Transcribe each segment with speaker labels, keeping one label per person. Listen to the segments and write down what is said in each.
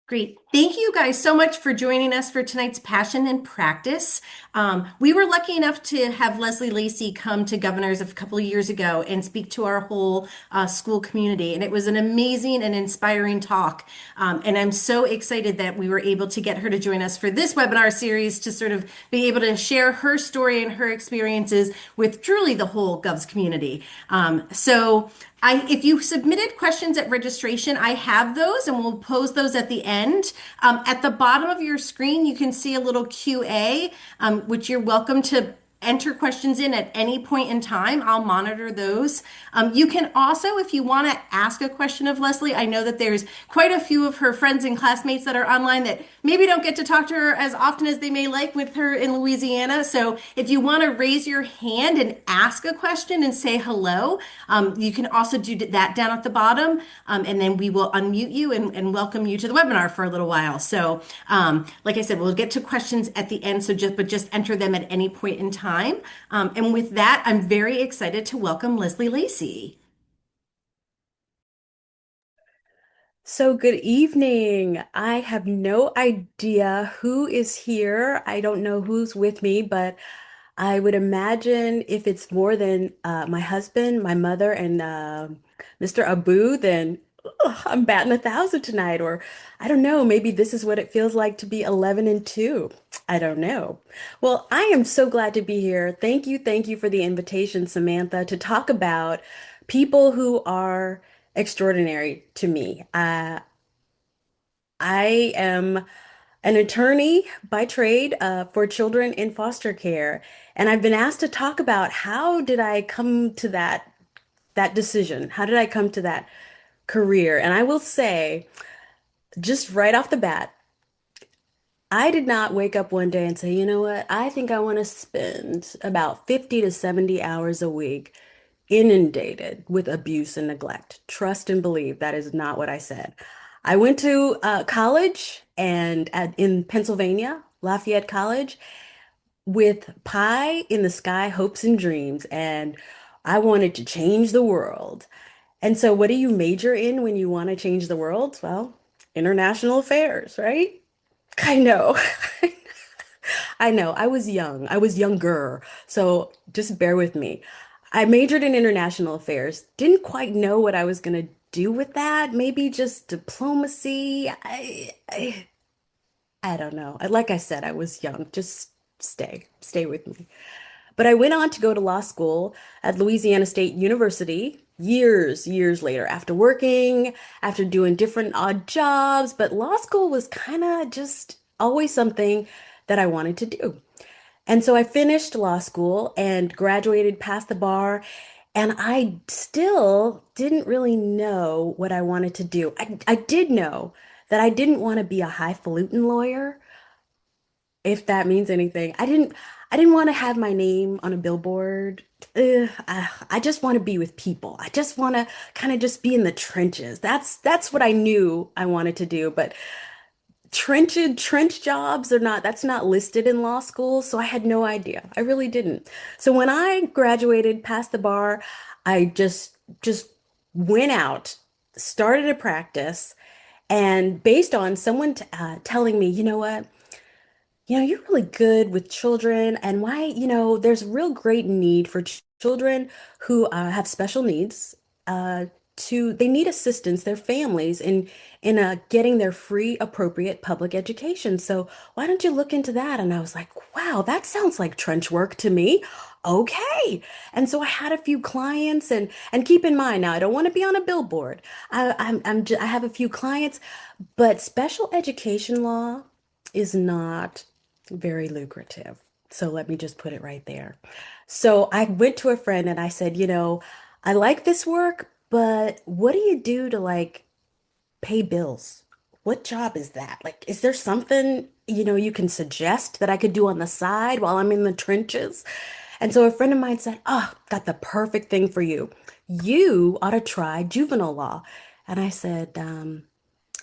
Speaker 1: Great. Thank you guys so much for joining us for tonight's Passion and Practice. We were lucky enough to have Leslie Lacy come to Governors a couple of years ago and speak to our whole school community. And it was an amazing and inspiring talk. And I'm so excited that we were able to get her to join us for this webinar series to sort of be able to share her story and her experiences with truly the whole Govs community. If you submitted questions at registration, I have those and we'll pose those at the end. At the bottom of your screen, you can see a little QA, which you're welcome to enter questions in at any point in time. I'll monitor those. You can also, if you want to ask a question of Leslie, I know that there's quite a few of her friends and classmates that are online that maybe don't get to talk to her as often as they may like with her in Louisiana. So if you want to raise your hand and ask a question and say hello, you can also do that down at the bottom, and then we will unmute you and welcome you to the webinar for a little while. Like I said, we'll get to questions at the end, but just enter them at any point in time. And with that, I'm very excited to welcome Leslie Lacy.
Speaker 2: So, good evening. I have no idea who is here. I don't know who's with me, but I would imagine if it's more than my husband, my mother, and Mr. Abu, then I'm batting 1,000 tonight. Or I don't know, maybe this is what it feels like to be 11 and 2. I don't know. Well, I am so glad to be here. Thank you for the invitation, Samantha, to talk about people who are extraordinary to me. I am an attorney by trade for children in foster care, and I've been asked to talk about how did I come to that decision? How did I come to that career? And I will say, just right off the bat, I did not wake up one day and say, you know what, I think I want to spend about 50 to 70 hours a week inundated with abuse and neglect. Trust and believe that is not what I said. I went to college in Pennsylvania, Lafayette College, with pie in the sky hopes and dreams, and I wanted to change the world. And so, what do you major in when you want to change the world? Well, international affairs, right? I know. I know. I was young. I was younger. So just bear with me. I majored in international affairs. Didn't quite know what I was going to do with that. Maybe just diplomacy. I don't know. Like I said, I was young. Just stay with me. But I went on to go to law school at Louisiana State University years later after working, after doing different odd jobs. But law school was kind of just always something that I wanted to do. And so I finished law school and graduated past the bar, and I still didn't really know what I wanted to do. I did know that I didn't want to be a highfalutin lawyer, if that means anything. I didn't want to have my name on a billboard. I just want to be with people. I just want to kind of just be in the trenches. That's what I knew I wanted to do. But trench jobs are not, that's not listed in law school, so I had no idea. I really didn't. So when I graduated past the bar, I just went out, started a practice, and based on someone telling me, you know what? You're really good with children, and there's real great need for children who have special needs. They need assistance, their families, in getting their free, appropriate public education. So why don't you look into that? And I was like, wow, that sounds like trench work to me. Okay. And so I had a few clients, and keep in mind now, I don't want to be on a billboard. I have a few clients, but special education law is not very lucrative. So let me just put it right there. So I went to a friend and I said, I like this work, but what do you do to like pay bills? What job is that? Like, is there something, you can suggest that I could do on the side while I'm in the trenches? And so a friend of mine said, oh, got the perfect thing for you. You ought to try juvenile law. And I said,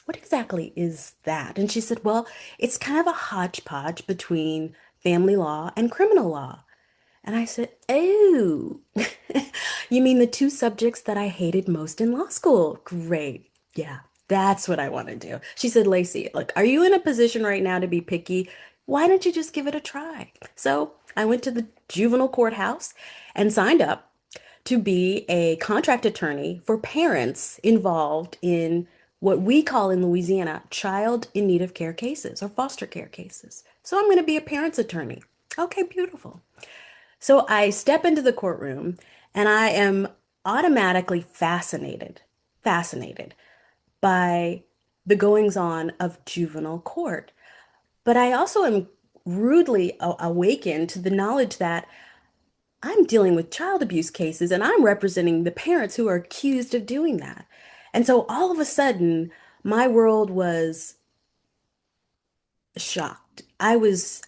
Speaker 2: what exactly is that? And she said, well, it's kind of a hodgepodge between family law and criminal law. And I said, oh, you mean the two subjects that I hated most in law school? Great. Yeah. That's what I want to do. She said, Lacey, look, are you in a position right now to be picky? Why don't you just give it a try? So I went to the juvenile courthouse and signed up to be a contract attorney for parents involved in what we call in Louisiana child in need of care cases or foster care cases. So I'm going to be a parents attorney. Okay, beautiful. So I step into the courtroom and I am automatically fascinated by the goings on of juvenile court. But I also am rudely awakened to the knowledge that I'm dealing with child abuse cases and I'm representing the parents who are accused of doing that. And so all of a sudden, my world was shocked. I was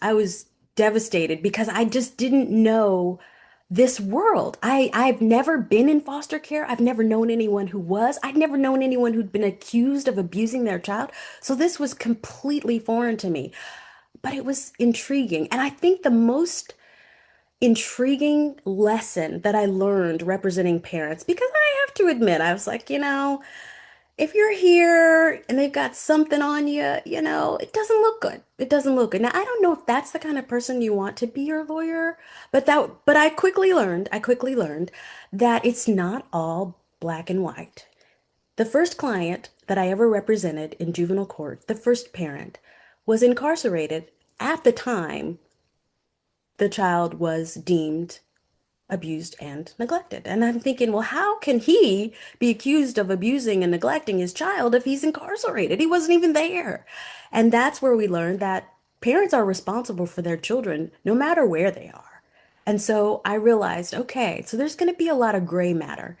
Speaker 2: devastated because I just didn't know this world. I've never been in foster care. I've never known anyone who was. I'd never known anyone who'd been accused of abusing their child. So this was completely foreign to me, but it was intriguing. And I think the most intriguing lesson that I learned representing parents, because I have to admit, I was like, if you're here and they've got something on you, it doesn't look good. It doesn't look good. Now, I don't know if that's the kind of person you want to be your lawyer, but I quickly learned that it's not all black and white. The first client that I ever represented in juvenile court, the first parent, was incarcerated at the time the child was deemed abused and neglected. And I'm thinking, well, how can he be accused of abusing and neglecting his child if he's incarcerated? He wasn't even there. And that's where we learned that parents are responsible for their children no matter where they are. And so I realized, okay, so there's going to be a lot of gray matter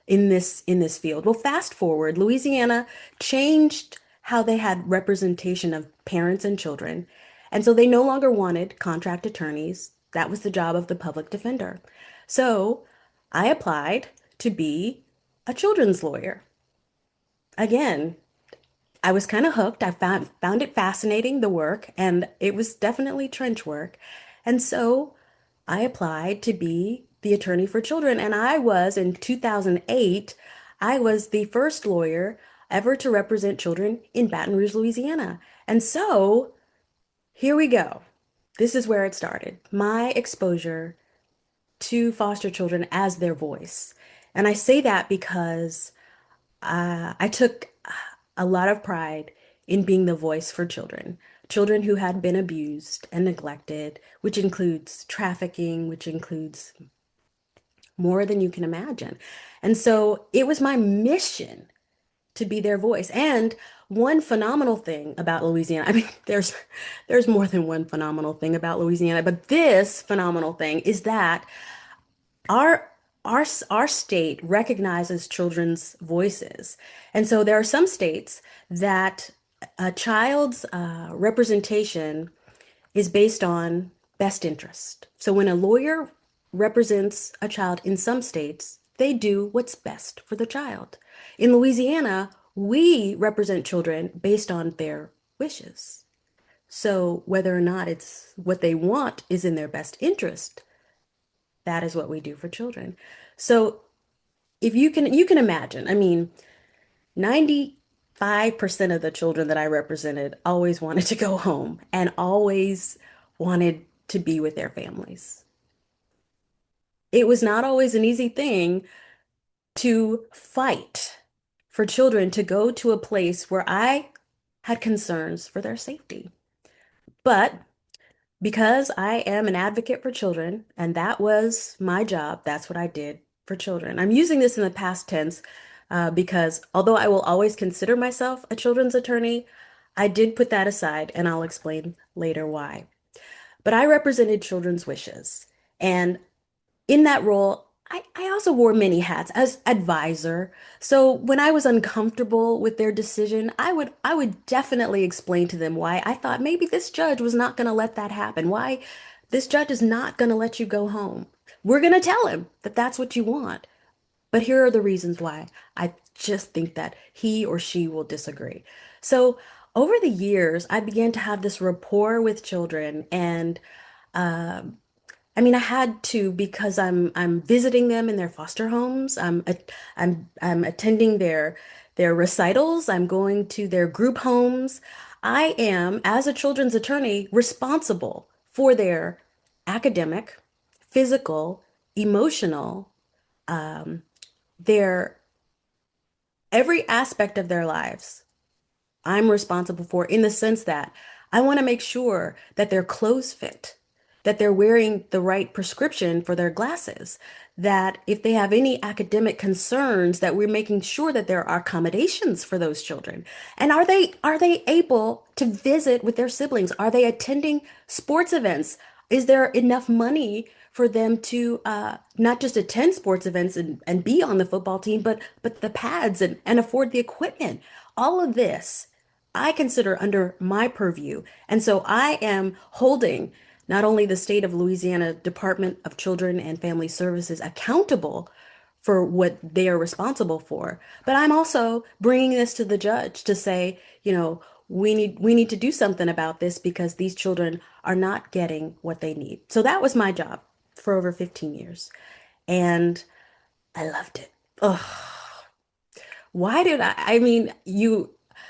Speaker 2: in this field. Well, fast forward, Louisiana changed how they had representation of parents and children. And so they no longer wanted contract attorneys. That was the job of the public defender. So I applied to be a children's lawyer. Again, I was kind of hooked. I found it fascinating, the work, and it was definitely trench work. And so I applied to be the attorney for children, and I was in 2008, I was the first lawyer ever to represent children in Baton Rouge, Louisiana. And so here we go. This is where it started. My exposure to foster children as their voice. And I say that because I took a lot of pride in being the voice for children, children who had been abused and neglected, which includes trafficking, which includes more than you can imagine. And so it was my mission to be their voice. And one phenomenal thing about Louisiana, I mean, there's more than one phenomenal thing about Louisiana, but this phenomenal thing is that our our state recognizes children's voices. And so there are some states that a child's representation is based on best interest. So when a lawyer represents a child in some states, they do what's best for the child. In Louisiana, we represent children based on their wishes. So whether or not it's what they want is in their best interest, that is what we do for children. So if you can imagine, I mean, 95% of the children that I represented always wanted to go home and always wanted to be with their families. It was not always an easy thing to fight for children to go to a place where I had concerns for their safety. But because I am an advocate for children, and that was my job, that's what I did for children. I'm using this in the past tense because although I will always consider myself a children's attorney, I did put that aside, and I'll explain later why. But I represented children's wishes. And in that role, I also wore many hats as advisor. So when I was uncomfortable with their decision, I would definitely explain to them why I thought maybe this judge was not going to let that happen. Why this judge is not going to let you go home. We're going to tell him that that's what you want. But here are the reasons why I just think that he or she will disagree. So over the years, I began to have this rapport with children, and I mean, I had to because I'm visiting them in their foster homes. I'm attending their recitals. I'm going to their group homes. I am, as a children's attorney, responsible for their academic, physical, emotional, their every aspect of their lives. I'm responsible for in the sense that I want to make sure that their clothes fit, that they're wearing the right prescription for their glasses, that if they have any academic concerns, that we're making sure that there are accommodations for those children. And are they able to visit with their siblings? Are they attending sports events? Is there enough money for them to not just attend sports events and be on the football team, but the pads and afford the equipment? All of this I consider under my purview. And so I am holding not only the state of Louisiana Department of Children and Family Services accountable for what they are responsible for, but I'm also bringing this to the judge to say, we need to do something about this because these children are not getting what they need. So that was my job for over 15 years, and I loved it. Ugh. Why did I mean,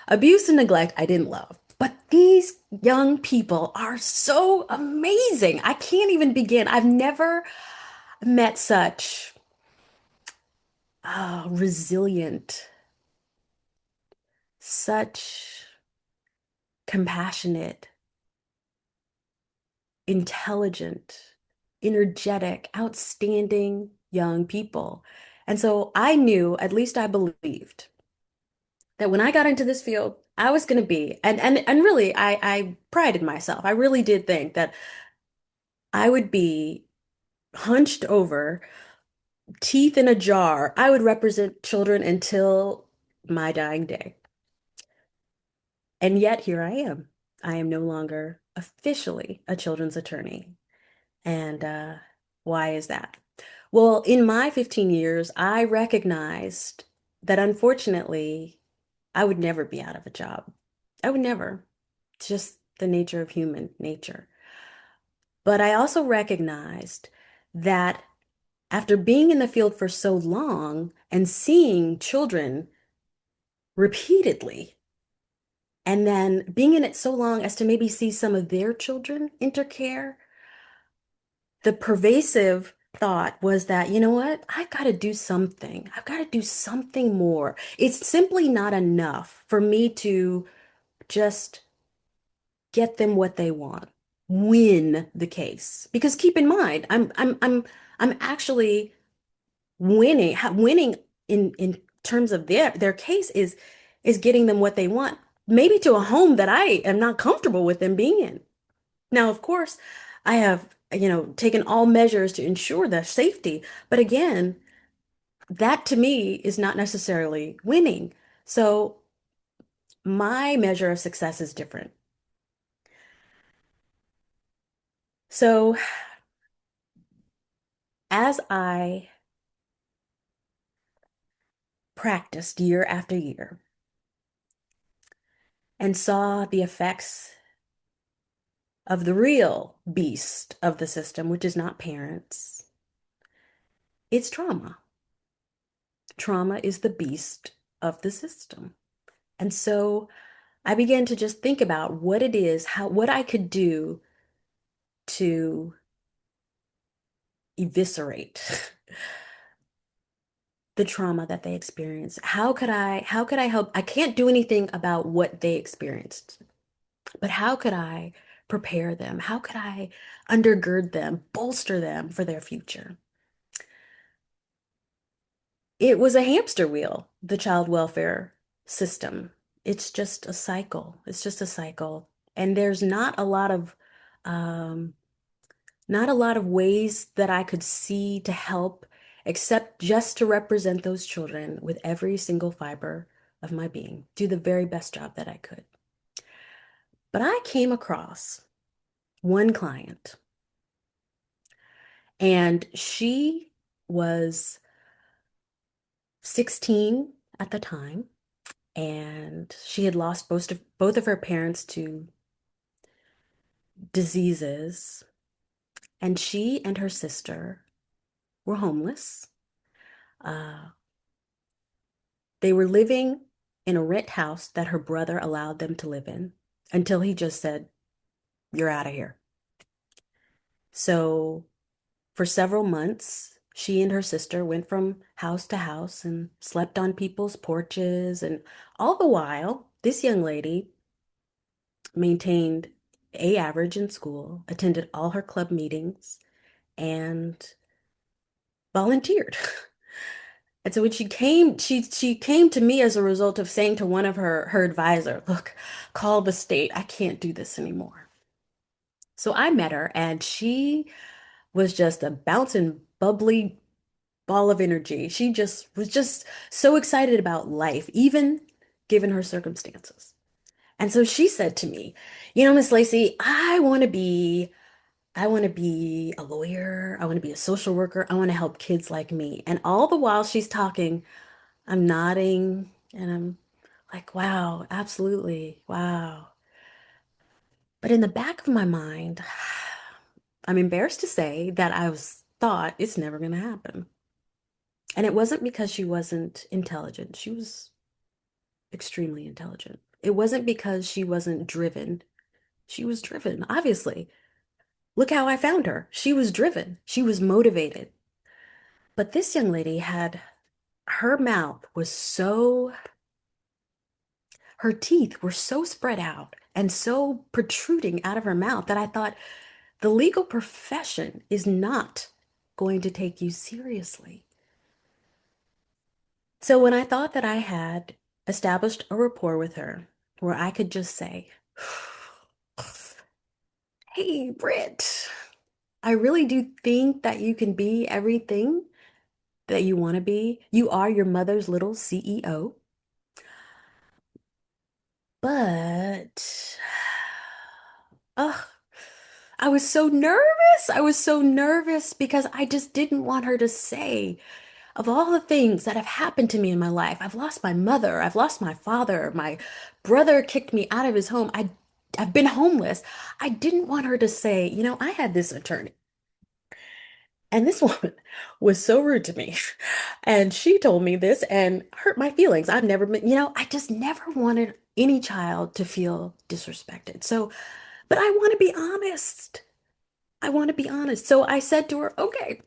Speaker 2: abuse and neglect, I didn't love. But these young people are so amazing. I can't even begin. I've never met such resilient, such compassionate, intelligent, energetic, outstanding young people. And so I knew, at least I believed, that when I got into this field, I was going to be, and really, I prided myself. I really did think that I would be hunched over, teeth in a jar. I would represent children until my dying day. And yet here I am. I am no longer officially a children's attorney. And why is that? Well, in my 15 years, I recognized that unfortunately, I would never be out of a job. I would never. It's just the nature of human nature. But I also recognized that after being in the field for so long and seeing children repeatedly, and then being in it so long as to maybe see some of their children enter care, the pervasive thought was that, you know what? I've got to do something. I've got to do something more. It's simply not enough for me to just get them what they want, win the case. Because keep in mind, I'm actually winning in terms of their case is getting them what they want, maybe to a home that I am not comfortable with them being in. Now, of course, I have, taken all measures to ensure their safety, but again, that to me is not necessarily winning. So my measure of success is different. So as I practiced year after year and saw the effects of the real beast of the system, which is not parents, it's trauma. Trauma is the beast of the system. And so I began to just think about what it is, what I could do to eviscerate the trauma that they experience. How could I help? I can't do anything about what they experienced, but how could I prepare them? How could I undergird them, bolster them for their future? It was a hamster wheel, the child welfare system. It's just a cycle. It's just a cycle. And there's um, not a lot of ways that I could see to help except just to represent those children with every single fiber of my being, do the very best job that I could. But I came across one client, and she was 16 at the time, and she had lost both of her parents to diseases, And she and her sister were homeless. Uh, they were living in a rent house that her brother allowed them to live in until he just said, "You're out of here." So for several months, she and her sister went from house to house and slept on people's porches. And all the while, this young lady maintained A average in school, attended all her club meetings, and volunteered. And so when she came to me as a result of saying to one of her advisor, "Look, call the state. I can't do this anymore." So I met her, and she was just a bouncing, bubbly ball of energy. She just was just so excited about life, even given her circumstances. And so she said to me, Miss Lacy, I want to be a lawyer. I want to be a social worker. I want to help kids like me." And all the while she's talking, I'm nodding and I'm like, wow, absolutely. Wow. But in the back of my mind, I'm embarrassed to say that thought it's never going to happen. And it wasn't because she wasn't intelligent. She was extremely intelligent. It wasn't because she wasn't driven. She was driven, obviously. Look how I found her. She was driven. She was motivated. But this young lady her mouth was her teeth were so spread out and so protruding out of her mouth that I thought the legal profession is not going to take you seriously. So when I thought that I had established a rapport with her where I could just say, "Hey, Britt, I really do think that you can be everything that you want to be. You are your mother's little CEO, but ugh, I was so nervous. I was so nervous because I just didn't want her to say, of all the things that have happened to me in my life, I've lost my mother, I've lost my father, my brother kicked me out of his home. I've been homeless. I didn't want her to say, I had this attorney. And this woman was so rude to me. And she told me this and hurt my feelings. I've never been, I just never wanted any child to feel disrespected. So, but I want to be honest. I want to be honest. So I said to her, "Okay,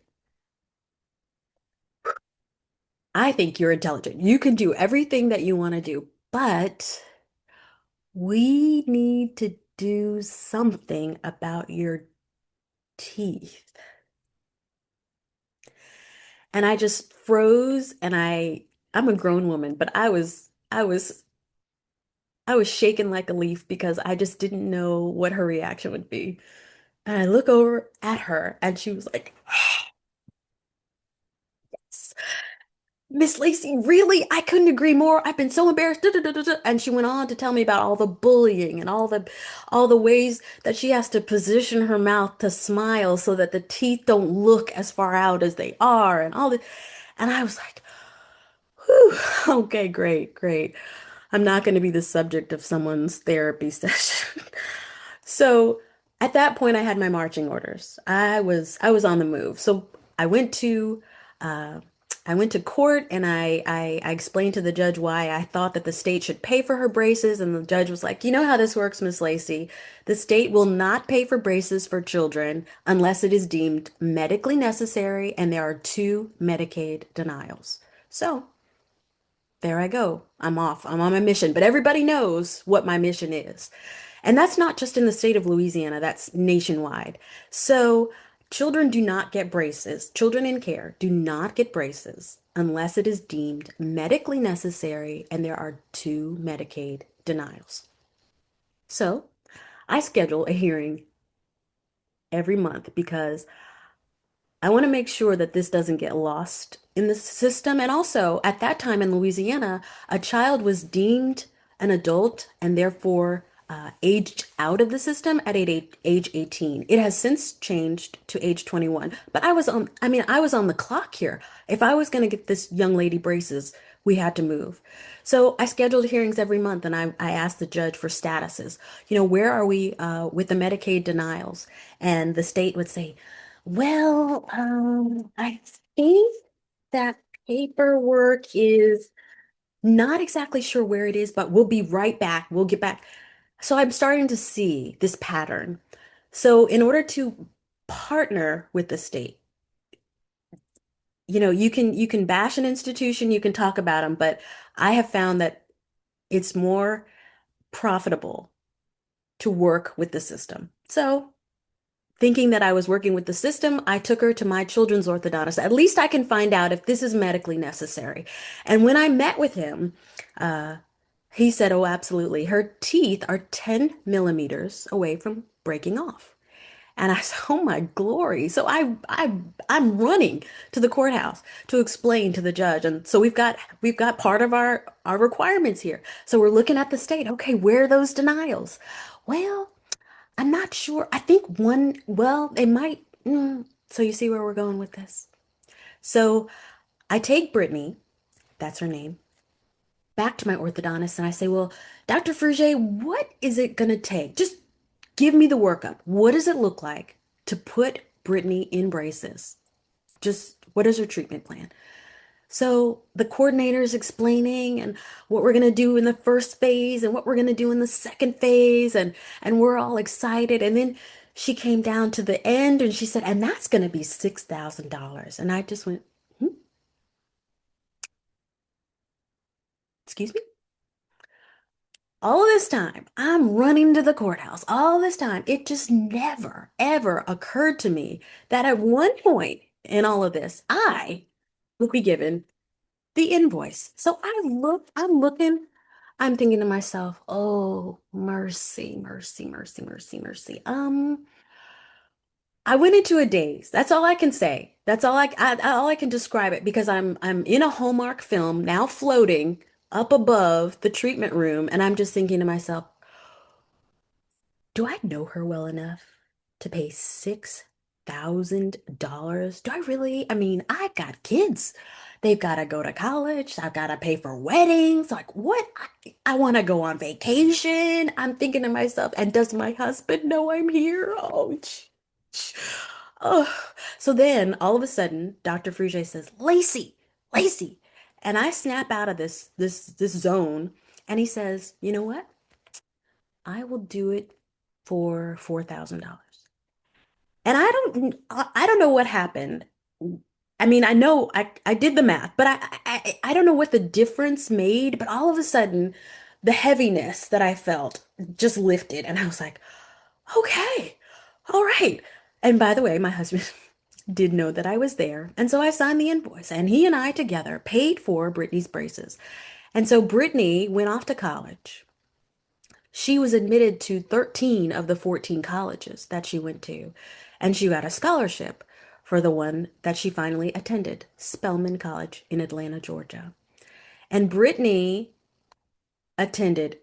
Speaker 2: I think you're intelligent. You can do everything that you want to do, but we need to do something about your teeth." And I just froze and I'm a grown woman, but I was shaking like a leaf because I just didn't know what her reaction would be. And I look over at her and she was like, "Miss Lacy, really? I couldn't agree more. I've been so embarrassed." Da, da, da, da, da." And she went on to tell me about all the bullying and all the ways that she has to position her mouth to smile so that the teeth don't look as far out as they are and all the and I was like, "Whew, okay, great, great. I'm not going to be the subject of someone's therapy session." So at that point, I had my marching orders. I was on the move. So I went to uh, I went to court and I explained to the judge why I thought that the state should pay for her braces, and the judge was like, "You know how this works, Miss Lacy. The state will not pay for braces for children unless it is deemed medically necessary, and there are two Medicaid denials." So there I go. I'm off. I'm on my mission. But everybody knows what my mission is. And that's not just in the state of Louisiana, that's nationwide. So children do not get braces. Children in care do not get braces unless it is deemed medically necessary and there are two Medicaid denials. So I schedule a hearing every month because I want to make sure that this doesn't get lost in the system. And also, at that time in Louisiana, a child was deemed an adult and therefore aged out of the system at age 18. It has since changed to age 21. But I was on the clock here. If I was going to get this young lady braces, we had to move. So I scheduled hearings every month and I asked the judge for statuses. Where are we with the Medicaid denials? And the state would say, Well, I think that paperwork is not exactly sure where it is, but we'll be right back. We'll get back. So I'm starting to see this pattern. So in order to partner with the state, you can bash an institution, you can talk about them, but I have found that it's more profitable to work with the system. So thinking that I was working with the system, I took her to my children's orthodontist. At least I can find out if this is medically necessary. And when I met with him, uh, he said, "Oh, absolutely. Her teeth are 10 millimeters away from breaking off." And I said, "Oh my glory." So I'm running to the courthouse to explain to the judge. And so we've got part of our requirements here. So we're looking at the state. Okay, where are those denials? Well, I'm not sure. I think one, well, they might. So you see where we're going with this. So I take Brittany, that's her name, back to my orthodontist and I say, "Well, Dr. Fruget, what is it going to take? Just give me the workup. What does it look like to put Brittany in braces? Just what is her treatment plan?" So the coordinator is explaining and what we're going to do in the first phase and what we're going to do in the second phase and we're all excited. And then she came down to the end and she said, "And that's going to be $6,000." And I just went, "Hmm, excuse me?" All of this time, I'm running to the courthouse. All this time, it just never, ever occurred to me that at one point in all of this, I would be given the invoice. So I'm looking, I'm thinking to myself, "Oh, mercy, mercy, mercy, mercy, mercy." I went into a daze. That's all I can say. That's all I can describe it because I'm in a Hallmark film now floating up above the treatment room and I'm just thinking to myself, "Do I know her well enough to pay $6,000? Do I really? I mean, I got kids. They've got to go to college. I've got to pay for weddings. Like, what? I want to go on vacation." I'm thinking to myself, and does my husband know I'm here? Oh, oh. So then all of a sudden, Dr. Fruget says, "Lacy, Lacy." And I snap out of this zone, and he says, "You know what? I will do it for $4,000." And I don't know what happened. I mean, I know I did the math, but I don't know what the difference made, but all of a sudden the heaviness that I felt just lifted and I was like, "Okay. All right." And by the way, my husband did know that I was there, and so I signed the invoice and he and I together paid for Brittany's braces. And so Brittany went off to college. She was admitted to 13 of the 14 colleges that she went to, and she got a scholarship for the one that she finally attended, Spelman College in Atlanta, Georgia. And Brittany attended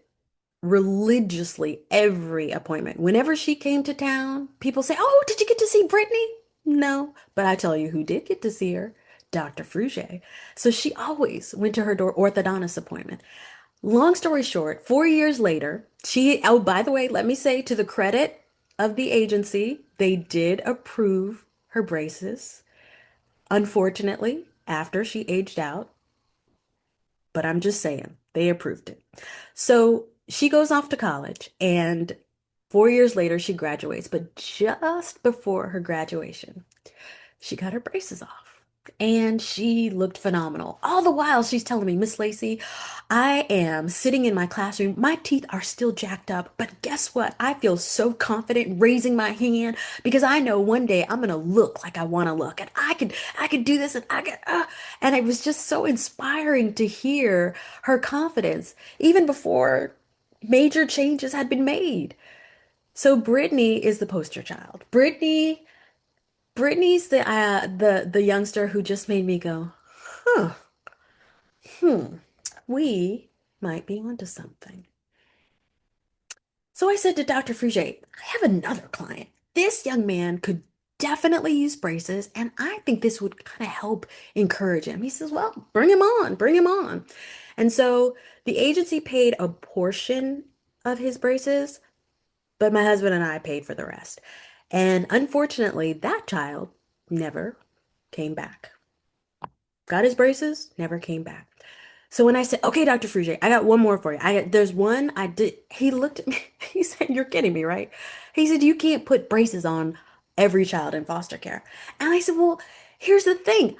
Speaker 2: religiously every appointment. Whenever she came to town, people say, "Oh, did you get to see Brittany?" No, but I tell you who did get to see her, Dr. Fruget. So she always went to her orthodontist appointment. Long story short, 4 years later, oh, by the way, let me say to the credit of the agency, they did approve her braces. Unfortunately, after she aged out, but I'm just saying, they approved it. So she goes off to college, and 4 years later, she graduates. But just before her graduation, she got her braces off and she looked phenomenal. All the while, she's telling me, "Miss Lacy, I am sitting in my classroom. My teeth are still jacked up, but guess what? I feel so confident raising my hand because I know one day I'm gonna look like I want to look, and I could do this, and I could." And it was just so inspiring to hear her confidence, even before major changes had been made. So Brittany is the poster child. Brittany's the youngster who just made me go, "Huh, hmm, we might be onto something." So I said to Dr. Fruget, "I have another client. This young man could definitely use braces, and I think this would kind of help encourage him." He says, "Well, bring him on, bring him on." And so the agency paid a portion of his braces, but my husband and I paid for the rest. And unfortunately, that child never came back. Got his braces, never came back. So when I said, "Okay, Dr. Frugier, I got one more for you." There's one I did. He looked at me. He said, "You're kidding me, right?" He said, "You can't put braces on every child in foster care." And I said, "Well, here's the thing.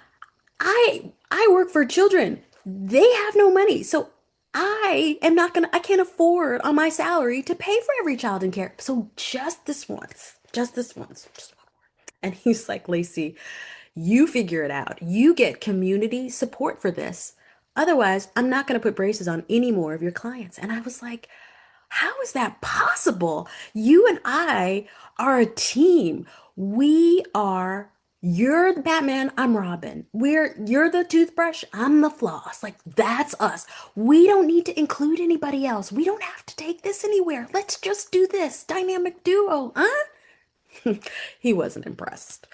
Speaker 2: I work for children. They have no money. So I can't afford on my salary to pay for every child in care. So just this once, just one more." And he's like, "Lacy, you figure it out. You get community support for this. Otherwise, I'm not going to put braces on any more of your clients." And I was like, how is that possible? You and I are a team. We are, you're the Batman, I'm Robin. You're the toothbrush, I'm the floss. Like, that's us. We don't need to include anybody else. We don't have to take this anywhere. Let's just do this dynamic duo, huh? He wasn't impressed.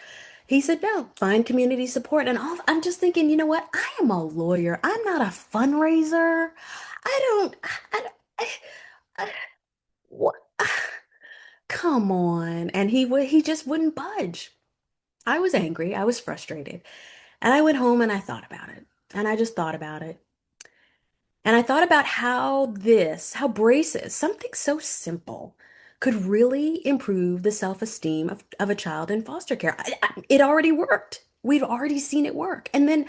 Speaker 2: He said, "No, find community support." And I'm just thinking, you know what? I am a lawyer. I'm not a fundraiser. I don't, I, don't- I, what? Come on. And he just wouldn't budge. I was angry. I was frustrated. And I went home and I thought about it. And I just thought about it. And I thought about how braces, something so simple, could really improve the self-esteem of a child in foster care. It already worked. We've already seen it work. And then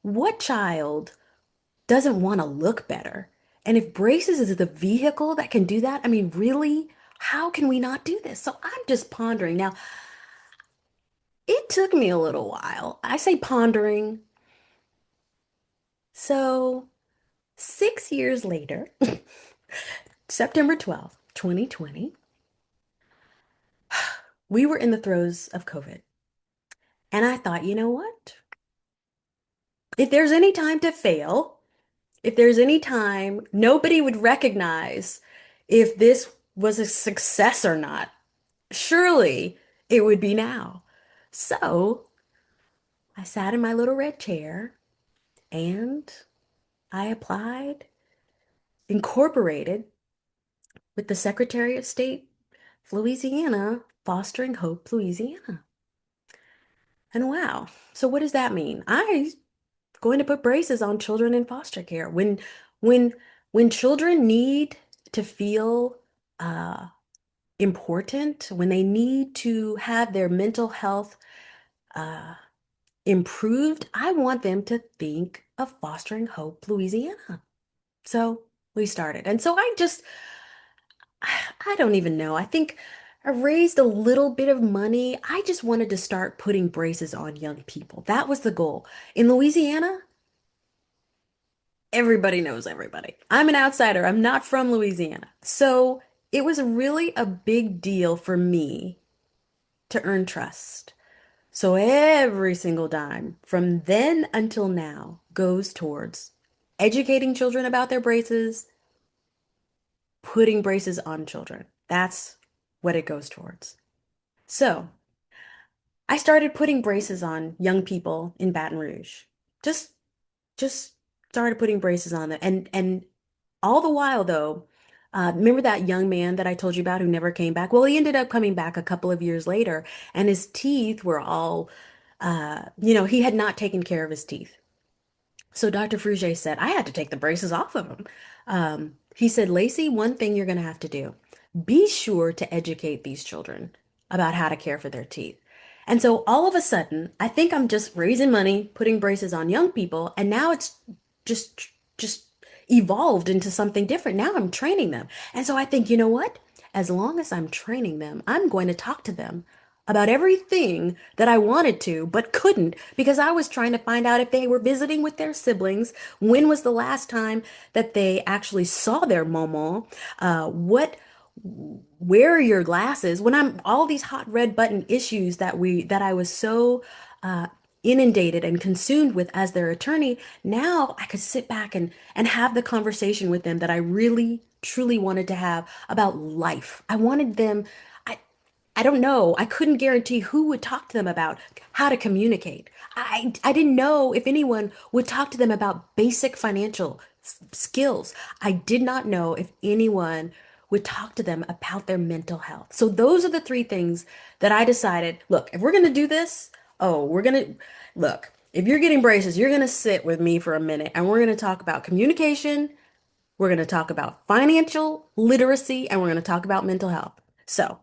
Speaker 2: what child doesn't want to look better? And if braces is the vehicle that can do that, I mean, really, how can we not do this? So I'm just pondering. Now, it took me a little while. I say pondering. So 6 years later, September 12th, 2020, we were in the throes of COVID. And I thought, you know what? If there's any time to fail, if there's any time nobody would recognize if this was a success or not, surely it would be now. So I sat in my little red chair and I applied, incorporated with the Secretary of State, Louisiana, Fostering Hope, Louisiana. And wow. So what does that mean? I going to put braces on children in foster care. When when children need to feel uh important, when they need to have their mental health uh improved, I want them to think of Fostering Hope, Louisiana. So we started. And so I don't even know. I think I raised a little bit of money. I just wanted to start putting braces on young people. That was the goal. In Louisiana, everybody knows everybody. I'm an outsider. I'm not from Louisiana. So it was really a big deal for me to earn trust. So every single dime from then until now goes towards educating children about their braces, putting braces on children. That's what it goes towards. So I started putting braces on young people in Baton Rouge. Just just started putting braces on them. And all the while though, remember that young man that I told you about who never came back? Well, he ended up coming back a couple of years later, and his teeth were all he had not taken care of his teeth. So Dr. Frugier said, I had to take the braces off of him. He said, "Lacy, one thing you're going to have to do, be sure to educate these children about how to care for their teeth." And so all of a sudden, I think I'm just raising money, putting braces on young people, and now it's just evolved into something different. Now I'm training them. And so I think, you know what? As long as I'm training them, I'm going to talk to them about everything that I wanted to, but couldn't because I was trying to find out if they were visiting with their siblings. When was the last time that they actually saw their momo? Where are your glasses? When I'm all these hot red button issues that I was so uh, inundated and consumed with as their attorney, now I could sit back and have the conversation with them that I really truly wanted to have about life. I wanted them. I don't know. I couldn't guarantee who would talk to them about how to communicate. I didn't know if anyone would talk to them about basic financial skills. I did not know if anyone would talk to them about their mental health. So those are the three things that I decided, look, if we're going to do this, oh, we're going to look, if you're getting braces, you're going to sit with me for a minute and we're going to talk about communication, we're going to talk about financial literacy, and we're going to talk about mental health. So,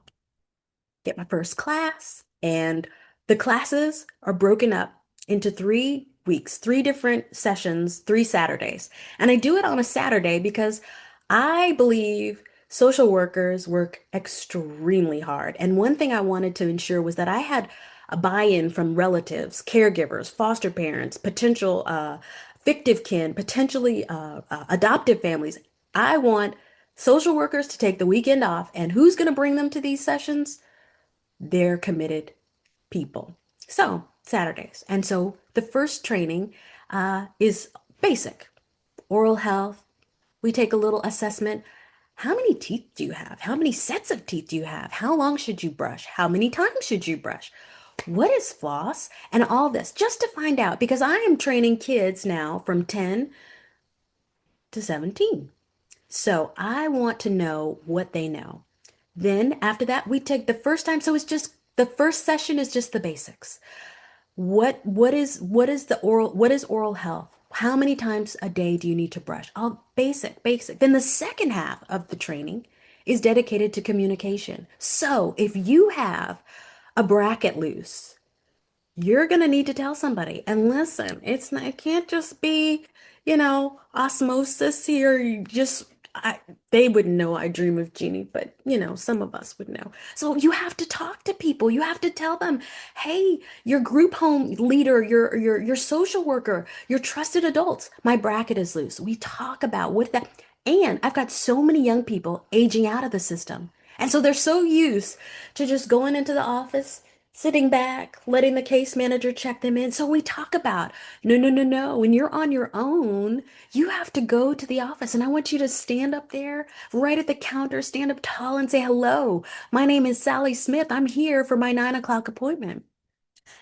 Speaker 2: get my first class, and the classes are broken up into 3 weeks, three different sessions, 3 Saturdays. And I do it on a Saturday because I believe social workers work extremely hard. And one thing I wanted to ensure was that I had a buy-in from relatives, caregivers, foster parents, potential fictive kin, potentially adoptive families. I want social workers to take the weekend off, and who's going to bring them to these sessions? They're committed people. So, Saturdays. And so the first training is basic oral health. We take a little assessment. How many teeth do you have? How many sets of teeth do you have? How long should you brush? How many times should you brush? What is floss? And all this just to find out because I am training kids now from 10 to 17. So I want to know what they know. Then after that, we take the first time. So it's just the first session is just the basics. What is oral health? How many times a day do you need to brush? All basic. Then the second half of the training is dedicated to communication. So if you have a bracket loose, you're gonna need to tell somebody. And listen, it can't just be, osmosis here. They wouldn't know I dream of Jeannie, but some of us would know. So you have to talk to people. You have to tell them, hey, your group home leader, your social worker, your trusted adults, my bracket is loose. We talk about what that, and I've got so many young people aging out of the system. And so they're so used to just going into the office, sitting back, letting the case manager check them in. So we talk about, no, no, no, no. When you're on your own, you have to go to the office. And I want you to stand up there, right at the counter, stand up tall and say, hello, my name is Sally Smith. I'm here for my 9 o'clock appointment.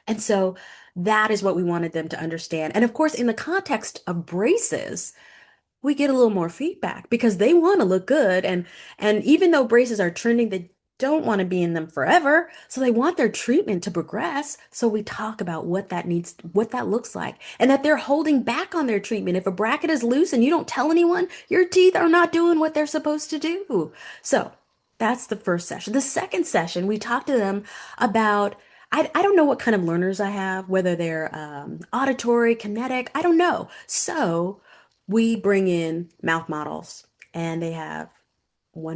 Speaker 2: And so that is what we wanted them to understand. And of course, in the context of braces, we get a little more feedback because they want to look good and even though braces are trending, they don't want to be in them forever, so they want their treatment to progress. So we talk about what that looks like, and that they're holding back on their treatment. If a bracket is loose and you don't tell anyone, your teeth are not doing what they're supposed to do. So that's the first session. The second session, we talk to them about I don't know what kind of learners I have, whether they're auditory, kinetic, I don't know. So we bring in mouth models, and they have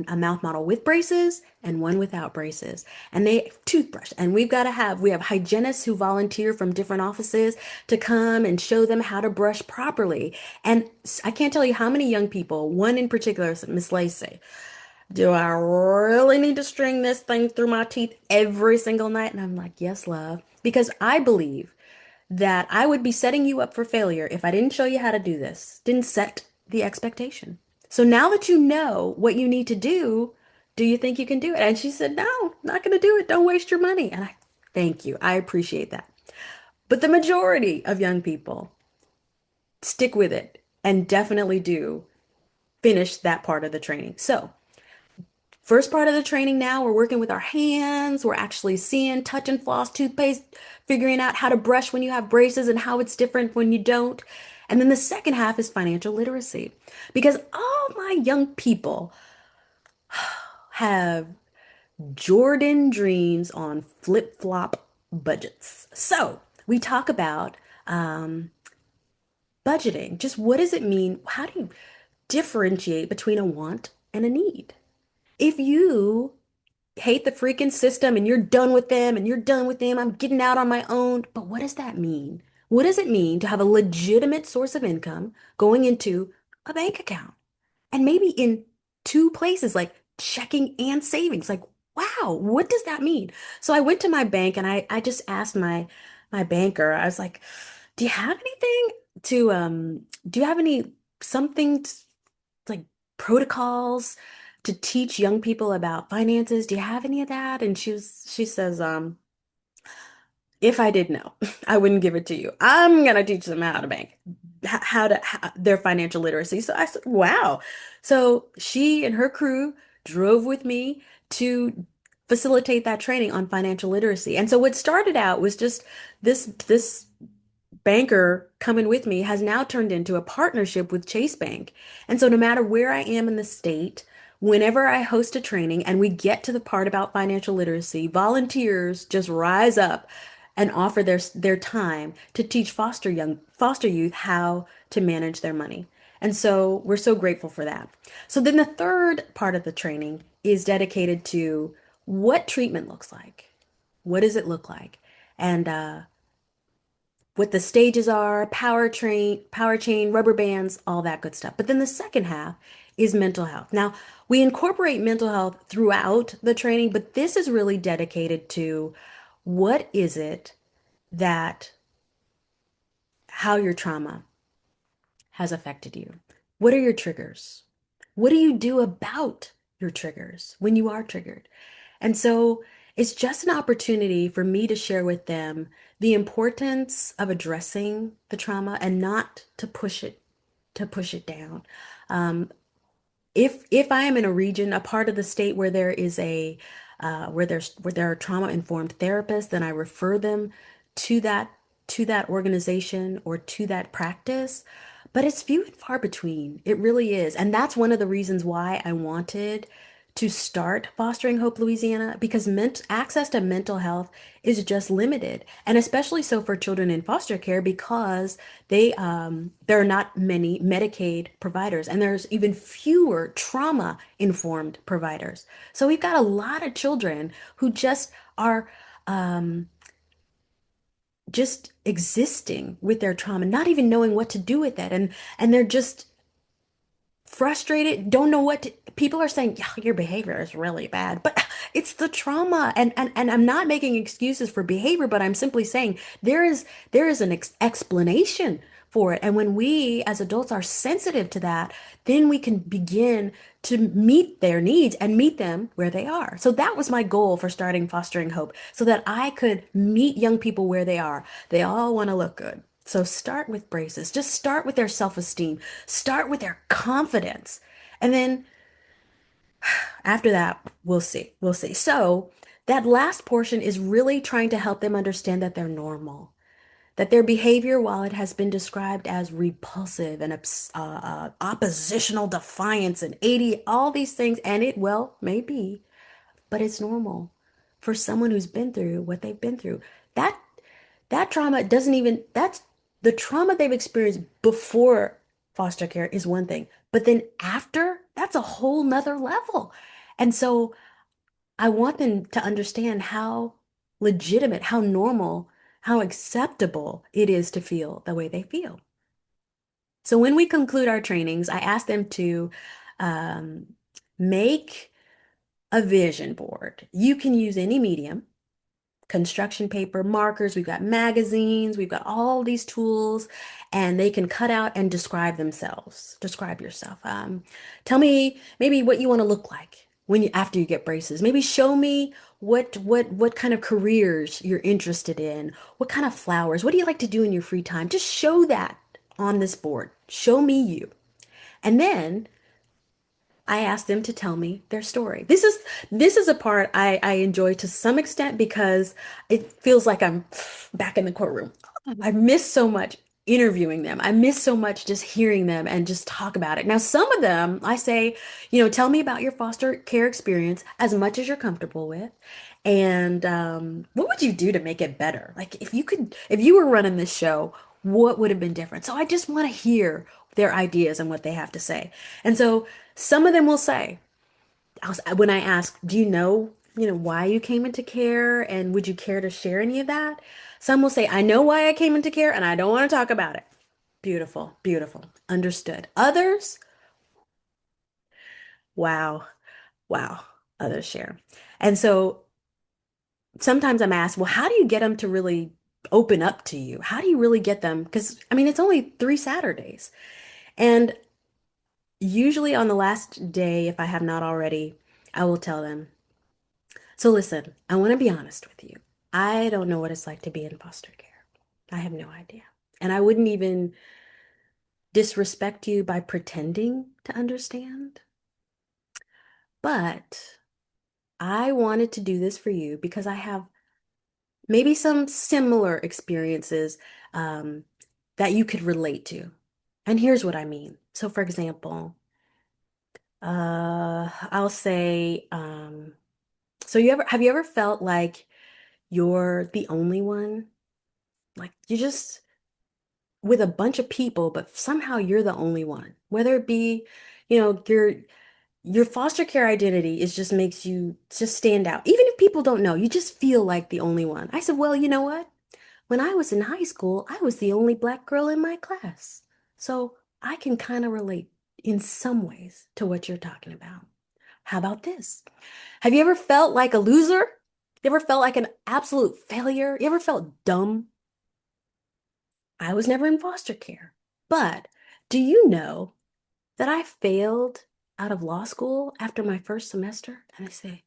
Speaker 2: a mouth model with braces and one without braces, and they toothbrush. And we have hygienists who volunteer from different offices to come and show them how to brush properly. And I can't tell you how many young people, one in particular, Miss Lacy, do I really need to string this thing through my teeth every single night? And I'm like, yes, love, because I believe that I would be setting you up for failure if I didn't show you how to do this, didn't set the expectation. So now that you know what you need to do you think you can do it? And she said, no, not going to do it. Don't waste your money. And I thank you. I appreciate that. But the majority of young people stick with it and definitely do finish that part of the training. So first part of the training now, we're working with our hands. We're actually seeing, touch and floss, toothpaste, figuring out how to brush when you have braces and how it's different when you don't. And then the second half is financial literacy because all my young people have Jordan dreams on flip-flop budgets. So we talk about budgeting. Just what does it mean? How do you differentiate between a want and a need? If you hate the freaking system and you're done with them and you're done with them. I'm getting out on my own. But what does that mean? What does it mean to have a legitimate source of income going into a bank account? And maybe in two places like checking and savings. Like, wow, what does that mean? So I went to my bank and I just asked my banker, I was like, do you have anything do you have any something like protocols to teach young people about finances? Do you have any of that? And she says, if I did know, I wouldn't give it to you. I'm gonna teach them how to bank, their financial literacy. So I said, wow. So she and her crew drove with me to facilitate that training on financial literacy. And so what started out was just this banker coming with me has now turned into a partnership with Chase Bank. And so no matter where I am in the state, whenever I host a training and we get to the part about financial literacy, volunteers just rise up and offer their time to teach foster youth how to manage their money. And so we're so grateful for that. So then the third part of the training is dedicated to what treatment looks like. What does it look like? And what the stages are, power chain, rubber bands, all that good stuff. But then the second half is mental health. Now, we incorporate mental health throughout the training, but this is really dedicated to what is it that how your trauma has affected you? What are your triggers? What do you do about your triggers when you are triggered? And so it's just an opportunity for me to share with them the importance of addressing the trauma and not to push it down. Um, if I am in a region, a part of the state where there is a where there are trauma-informed therapists, then I refer them to that organization or to that practice. But it's few and far between. It really is. And that's one of the reasons why I wanted to start Fostering Hope Louisiana, because access to mental health is just limited. And especially so for children in foster care because there are not many Medicaid providers and there's even fewer trauma informed providers. So we've got a lot of children who just are just existing with their trauma, not even knowing what to do with it. And they're just frustrated, don't know what to, people are saying, yeah, your behavior is really bad, but it's the trauma. And I'm not making excuses for behavior, but I'm simply saying there is an explanation for it. And when we as adults are sensitive to that, then we can begin to meet their needs and meet them where they are. So that was my goal for starting Fostering Hope, so that I could meet young people where they are. They all want to look good. So start with braces. Just start with their self-esteem. Start with their confidence. And then after that, we'll see. We'll see. So that last portion is really trying to help them understand that they're normal, that their behavior, while it has been described as repulsive and oppositional defiance and 80, all these things, and it, well, may be, but it's normal for someone who's been through what they've been through. That that trauma doesn't even, that's the trauma they've experienced before foster care is one thing, but then after, that's a whole nother level. And so I want them to understand how legitimate, how normal, how acceptable it is to feel the way they feel. So when we conclude our trainings, I ask them to um, make a vision board. You can use any medium, construction paper, markers, we've got magazines, we've got all these tools, and they can cut out and describe themselves. Describe yourself. Tell me maybe what you want to look like when you after you get braces. Maybe show me what kind of careers you're interested in. What kind of flowers? What do you like to do in your free time? Just show that on this board. Show me you. And then I asked them to tell me their story. This is a part I enjoy to some extent because it feels like I'm back in the courtroom. I miss so much interviewing them. I miss so much just hearing them and just talk about it. Now, some of them I say, tell me about your foster care experience as much as you're comfortable with. And what would you do to make it better? Like if you were running this show, what would have been different? So I just want to hear their ideas and what they have to say. And so some of them will say, when I ask, do why you came into care and would you care to share any of that? Some will say, I know why I came into care and I don't want to talk about it. Beautiful, beautiful. Understood. Others, wow, wow. Others share. And so sometimes I'm asked, well, how do you get them to really open up to you? How do you really get them? Because I mean, it's only 3 Saturdays. And usually on the last day, if I have not already, I will tell them, so listen, I want to be honest with you. I don't know what it's like to be in foster care. I have no idea. And I wouldn't even disrespect you by pretending to understand. But I wanted to do this for you because I have maybe some similar experiences um, that you could relate to. And here's what I mean. So, for example, I'll say, so you ever felt like you're the only one? Like you just with a bunch of people, but somehow you're the only one. Whether it be, your foster care identity is just makes you just stand out. Even if people don't know, you just feel like the only one. I said, well, you know what? When I was in high school, I was the only black girl in my class. So I can kind of relate in some ways to what you're talking about. How about this? Have you ever felt like a loser? You ever felt like an absolute failure? You ever felt dumb? I was never in foster care. But do you know that I failed out of law school after my first semester? And I say,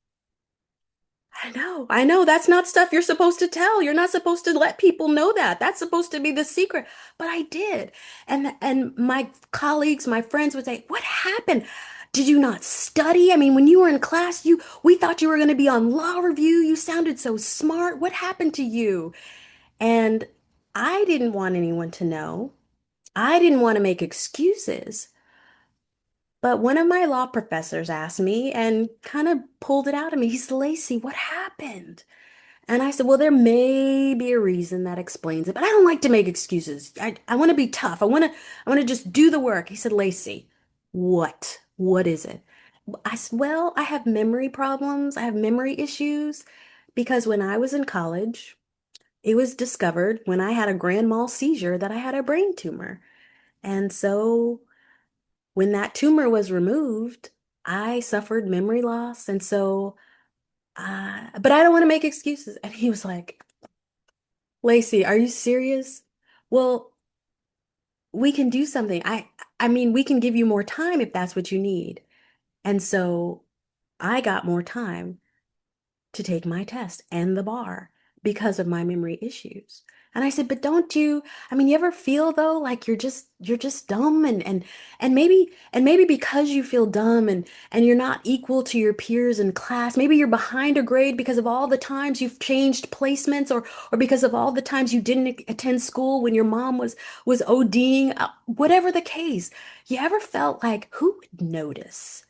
Speaker 2: I know, that's not stuff you're supposed to tell. You're not supposed to let people know that. That's supposed to be the secret. But I did. And my colleagues, my friends would say, "What happened? Did you not study? I mean, when you were in class, we thought you were going to be on law review. You sounded so smart. What happened to you?" And I didn't want anyone to know. I didn't want to make excuses. But one of my law professors asked me and kind of pulled it out of me. He said, "Lacy, what happened?" And I said, well, there may be a reason that explains it, but I don't like to make excuses. I want to be tough. I want to just do the work. He said, Lacy, what? What is it? I said, well, I have memory problems. I have memory issues because when I was in college, it was discovered when I had a grand mal seizure that I had a brain tumor. And so when that tumor was removed, I suffered memory loss. And so, but I don't want to make excuses. And he was like, Lacey, are you serious? Well, we can do something. I mean, we can give you more time if that's what you need. And so I got more time to take my test and the bar because of my memory issues. And I said, but don't you, I mean, you ever feel though like you're just dumb and maybe because you feel dumb and you're not equal to your peers in class, maybe you're behind a grade because of all the times you've changed placements or because of all the times you didn't attend school when your mom was ODing, whatever the case. You ever felt like who would notice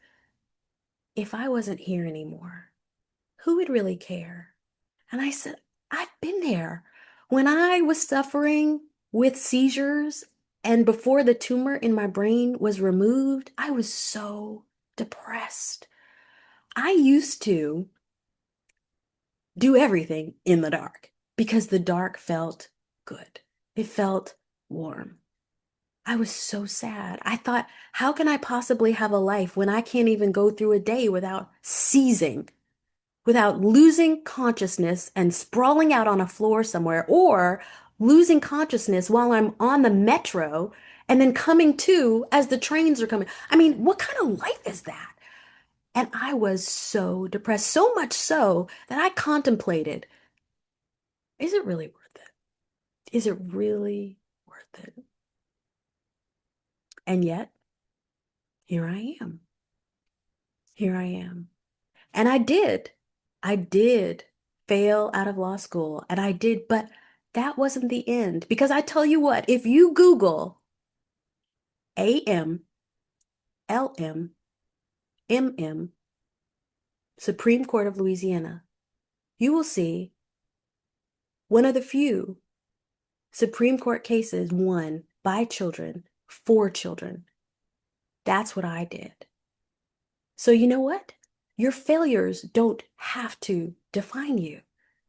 Speaker 2: if I wasn't here anymore? Who would really care? And I said, I've been there. When I was suffering with seizures and before the tumor in my brain was removed, I was so depressed. I used to do everything in the dark because the dark felt good. It felt warm. I was so sad. I thought, how can I possibly have a life when I can't even go through a day without seizing, without losing consciousness and sprawling out on a floor somewhere, or losing consciousness while I'm on the metro and then coming to as the trains are coming. I mean, what kind of life is that? And I was so depressed, so much so that I contemplated, is it really worth it? Is it really worth it? And yet, here I am. Here I am. And I did fail out of law school, and I did, but that wasn't the end. Because I tell you what, if you Google AM, LM, MM, Supreme Court of Louisiana, you will see one of the few Supreme Court cases won by children, for children. That's what I did. So you know what? Your failures don't have to define you.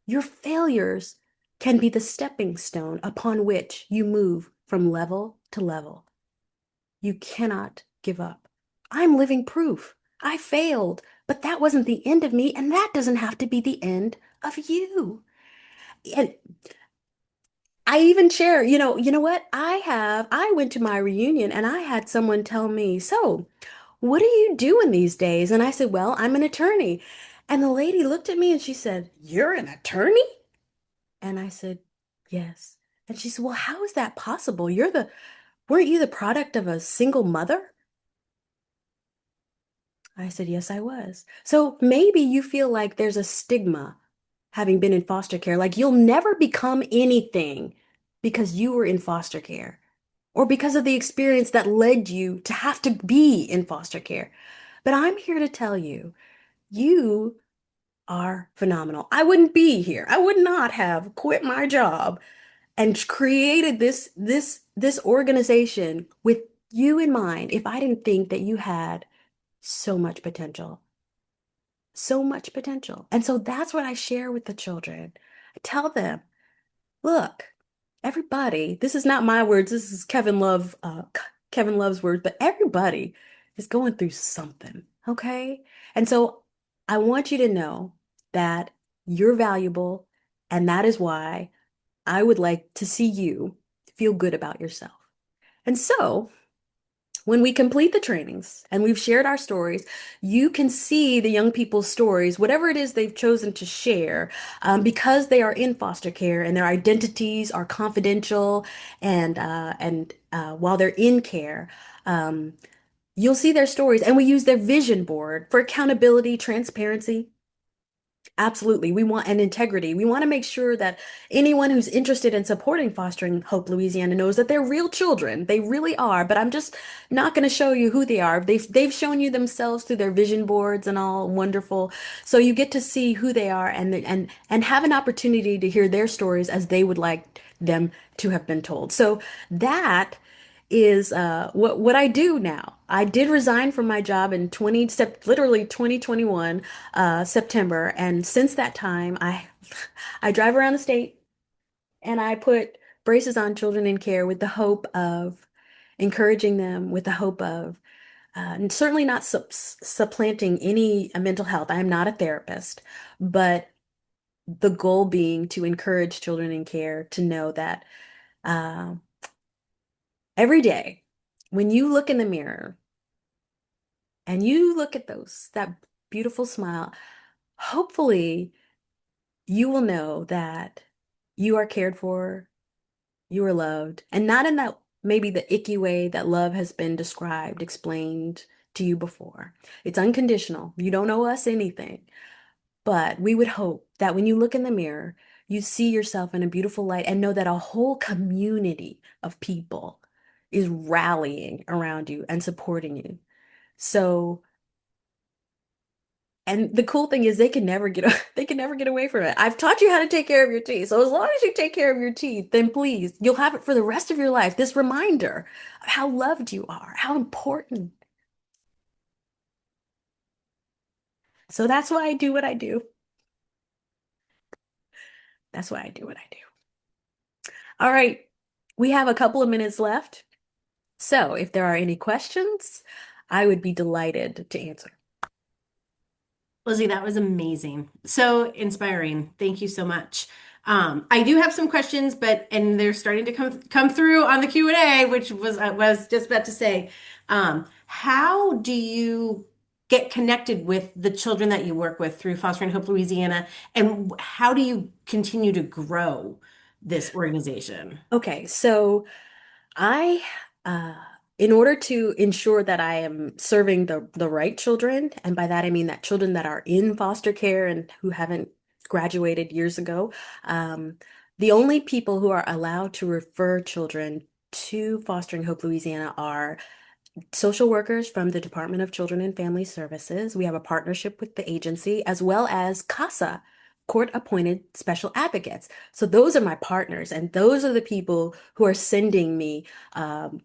Speaker 2: Your failures can be the stepping stone upon which you move from level to level. You cannot give up. I'm living proof. I failed, but that wasn't the end of me, and that doesn't have to be the end of you. And I even share, you know what? I went to my reunion and I had someone tell me, so what are you doing these days? And I said, well, I'm an attorney. And the lady looked at me and she said, you're an attorney? And I said, yes. And she said, well, how is that possible? Weren't you the product of a single mother? I said, yes, I was. So maybe you feel like there's a stigma having been in foster care, like you'll never become anything because you were in foster care or because of the experience that led you to have to be in foster care. But I'm here to tell you, you are phenomenal. I wouldn't be here. I would not have quit my job and created this organization with you in mind if I didn't think that you had so much potential. So much potential. And so that's what I share with the children. I tell them, look, everybody, this is not my words, this is Kevin Love's words, but everybody is going through something, okay? And so I want you to know that you're valuable, and that is why I would like to see you feel good about yourself. And so when we complete the trainings and we've shared our stories, you can see the young people's stories, whatever it is they've chosen to share, because they are in foster care and their identities are confidential. And while they're in care, um, you'll see their stories, and we use their vision board for accountability, transparency. Absolutely. We want an integrity. We want to make sure that anyone who's interested in supporting Fostering Hope Louisiana knows that they're real children. They really are, but I'm just not going to show you who they are. They've shown you themselves through their vision boards and all wonderful. So you get to see who they are and have an opportunity to hear their stories as they would like them to have been told. So that is what I do now. I did resign from my job in literally 2021 September, and since that time I drive around the state and I put braces on children in care with the hope of encouraging them, with the hope of and certainly not supplanting any mental health. I am not a therapist, but the goal being to encourage children in care to know that uh, every day when you look in the mirror and you look at that beautiful smile, hopefully you will know that you are cared for, you are loved, and not in that maybe the icky way that love has been described, explained to you before. It's unconditional. You don't owe us anything. But we would hope that when you look in the mirror, you see yourself in a beautiful light and know that a whole community of people is rallying around you and supporting you. So, and the cool thing is they can never get away from it. I've taught you how to take care of your teeth. So as long as you take care of your teeth, then please, you'll have it for the rest of your life. This reminder of how loved you are, how important. So that's why I do what I do. That's why I do what I do. All right. We have a couple of minutes left. So if there are any questions, I would be delighted to answer.
Speaker 1: Lizzie, that was amazing. So inspiring. Thank you so much. I do have some questions, but and they're starting to come through on the Q&A, which was I was just about to say. How do you get connected with the children that you work with through Fostering Hope Louisiana, and how do you continue to grow this organization?
Speaker 2: Okay, so I, uh, in order to ensure that I am serving the right children, and by that I mean that children that are in foster care and who haven't graduated years ago, um, the only people who are allowed to refer children to Fostering Hope Louisiana are social workers from the Department of Children and Family Services. We have a partnership with the agency as well as CASA, court-appointed special advocates. So those are my partners, and those are the people who are sending me um,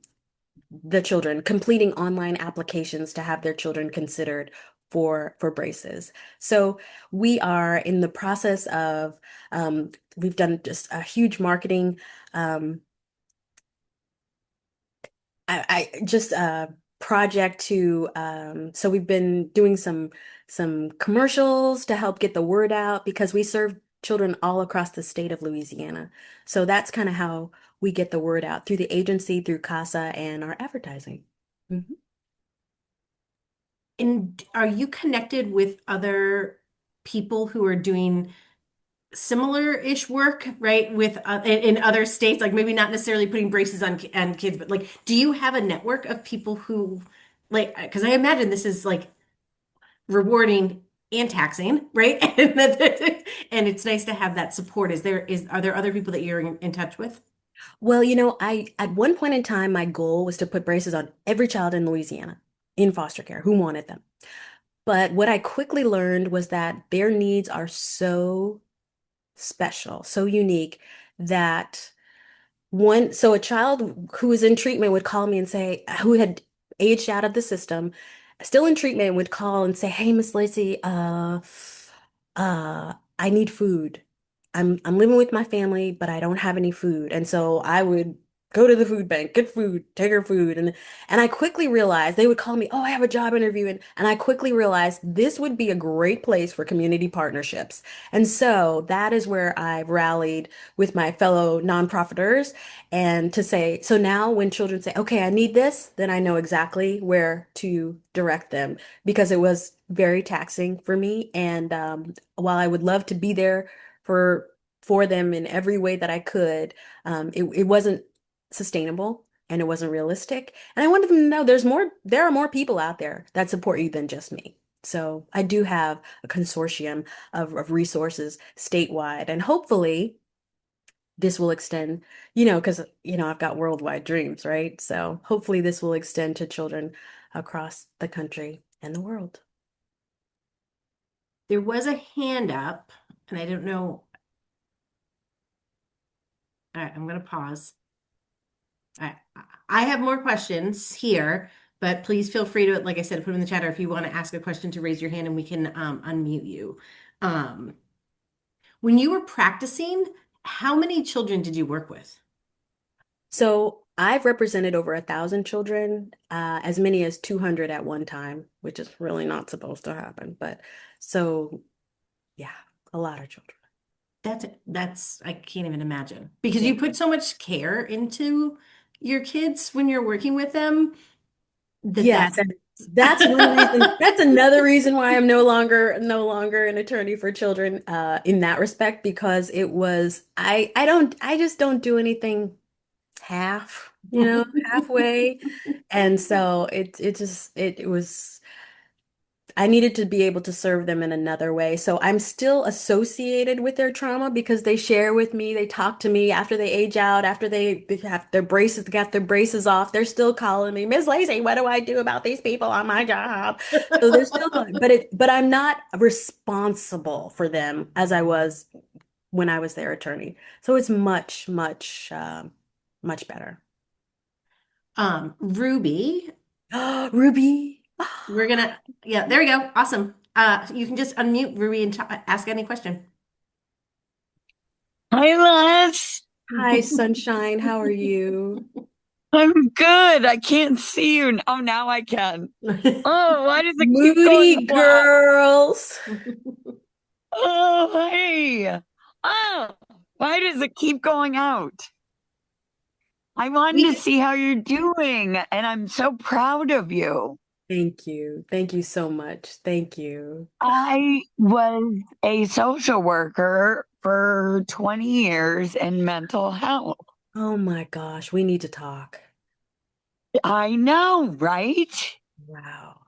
Speaker 2: the children, completing online applications to have their children considered for braces. So we are in the process of we've done just a huge marketing um, I just project to so we've been doing some commercials to help get the word out because we serve children all across the state of Louisiana. So that's kind of how we get the word out through the agency, through CASA and our advertising. Mhm.
Speaker 1: And are you connected with other people who are doing similar-ish work, right? With in other states, like maybe not necessarily putting braces on kids, but like, do you have a network of people who, like, because I imagine this is like rewarding and taxing, right? And it's nice to have that support. Are there other people that you're in touch with?
Speaker 2: Well, I at one point in time, my goal was to put braces on every child in Louisiana in foster care who wanted them. But what I quickly learned was that their needs are so special, so unique that so a child who was in treatment would call me and say, who had aged out of the system, still in treatment, would call and say, "Hey, Miss Lacy, I need food. I'm living with my family, but I don't have any food." And so I would go to the food bank, get food, take her food, and I quickly realized they would call me, "Oh, I have a job interview," and I quickly realized this would be a great place for community partnerships. And so that is where I rallied with my fellow nonprofiters and to say, so now when children say, "Okay, I need this," then I know exactly where to direct them because it was very taxing for me. And while I would love to be there for for them in every way that I could, it wasn't sustainable and it wasn't realistic. And I wanted them to know there are more people out there that support you than just me. So I do have a consortium of resources statewide, and hopefully this will extend, because, I've got worldwide dreams, right? So hopefully this will extend to children across the country and the world.
Speaker 1: There was a hand up, and I don't know. All right, I'm going to pause. All right. I have more questions here, but please feel free to, like I said, put them in the chat, or if you want to ask a question, to raise your hand and we can unmute you. Um, when you were practicing, how many children did you work with?
Speaker 2: So I've represented over 1,000 children, as many as 200 at one time, which is really not supposed to happen. But so, yeah, a lot of children.
Speaker 1: That's I can't even imagine because
Speaker 2: Yeah.
Speaker 1: you put so much care into your kids when you're working with them that
Speaker 2: Yes, and that's one reason. That's another reason why I'm no longer an attorney for children, in that respect, because I just don't do anything halfway. And so it was, I needed to be able to serve them in another way. So I'm still associated with their trauma because they share with me, they talk to me after they age out, after they have their braces, got their braces off. They're still calling me, "Miss Lacey, what do I do about these people on my job?" So they're still calling, but I'm not responsible for them as I was when I was their attorney. So it's much, much, much better.
Speaker 1: Ruby,
Speaker 2: Ruby.
Speaker 1: we're gonna, yeah, there we go. Awesome. You can just unmute Ruby and ask any question.
Speaker 3: Hi, Les.
Speaker 2: Hi, sunshine. How are you?
Speaker 3: I'm good. I can't see you. Oh, now I can. Oh, why does it keep going
Speaker 2: Moody
Speaker 3: black?
Speaker 2: girls.
Speaker 3: Oh, hey. Oh, why does it keep going out? I wanted to
Speaker 1: We
Speaker 3: see how you're doing, and I'm so proud of you.
Speaker 2: Thank you. Thank you so much. Thank you.
Speaker 3: I was a social worker for 20 years in mental health.
Speaker 2: Oh my gosh, we need to talk.
Speaker 3: I know, right?
Speaker 2: Wow.